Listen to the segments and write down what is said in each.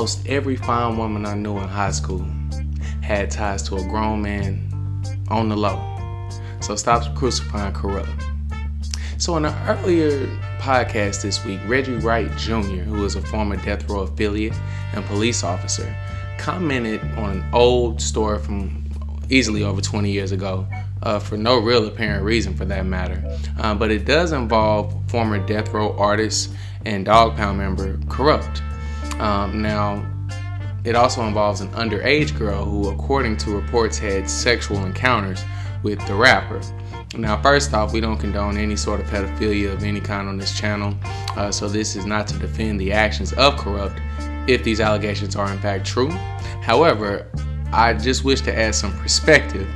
Almost every fine woman I knew in high school had ties to a grown man on the low. So stop crucifying Korrupt. So in an earlier podcast this week, Reggie Wright Jr., who is a former Death Row affiliate and police officer, commented on an old story from easily over 20 years ago, for no real apparent reason for that matter. But it does involve former Death Row artist and Dog Pound member Korrupt. Now, it also involves an underage girl who, according to reports, had sexual encounters with the rapper. Now, first off, we don't condone any sort of pedophilia of any kind on this channel, so this is not to defend the actions of Korrupt if these allegations are in fact true. However, I just wish to add some perspective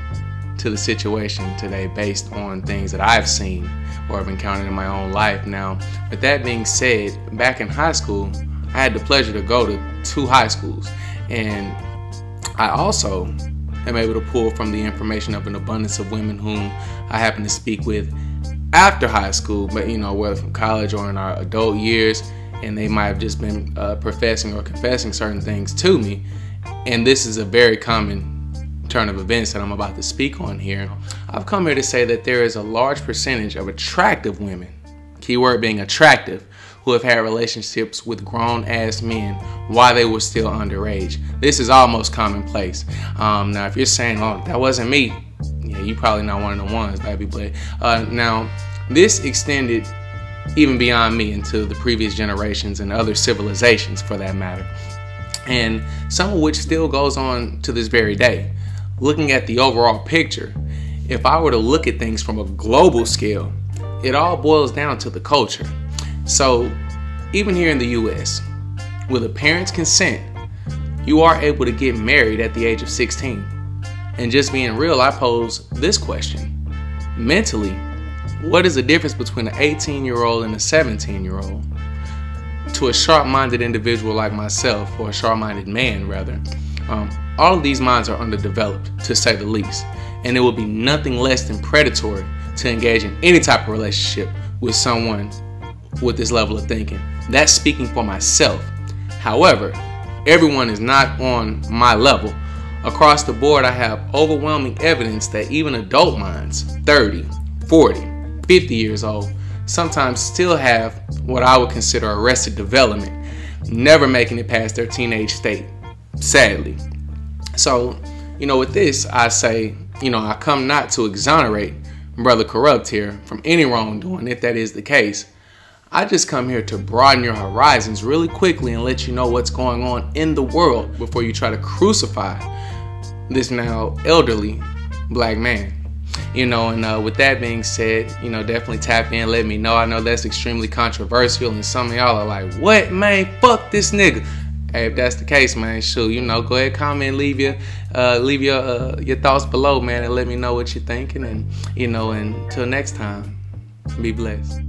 to the situation today based on things that I've seen or have encountered in my own life. Now, with that being said, back in high school, I had the pleasure to go to 2 high schools, and I also am able to pull from the information of an abundance of women whom I happen to speak with after high school, but whether from college or in our adult years, and they might have just been professing or confessing certain things to me. And this is a very common turn of events that I'm about to speak on here. I've come here to say that there is a large percentage of attractive women, keyword being attractive, who have had relationships with grown-ass men while they were still underage. This is almost commonplace. Now, if you're saying, oh, that wasn't me, yeah, you probably not one of the ones, baby. But now, this extended even beyond me into the previous generations and other civilizations, for that matter, and some of which still goes on to this very day. Looking at the overall picture, if I were to look at things from a global scale, it all boils down to the culture. So even here in the US, with a parent's consent, you are able to get married at the age of 16. And just being real, I pose this question. Mentally, what is the difference between an 18-year-old and a 17-year-old? To a sharp-minded individual like myself, or a sharp-minded man rather, all of these minds are underdeveloped, to say the least, and it will be nothing less than predatory to engage in any type of relationship with someone with this level of thinking. That's speaking for myself. However, everyone is not on my level. Across the board, I have overwhelming evidence that even adult minds, 30, 40, 50 years old, sometimes still have what I would consider arrested development, never making it past their teenage state, sadly. So, with this, I say, I come not to exonerate Brother Korrupt here from any wrongdoing, if that is the case. I just come here to broaden your horizons really quickly and let you know what's going on in the world before you try to crucify this now elderly black man. And with that being said, definitely tap in, let me know. I know that's extremely controversial, and some of y'all are like, what, man, fuck this nigga. Hey, if that's the case, man, shoot, go ahead, comment, leave your thoughts below, man, and let me know what you're thinking. And until next time, be blessed.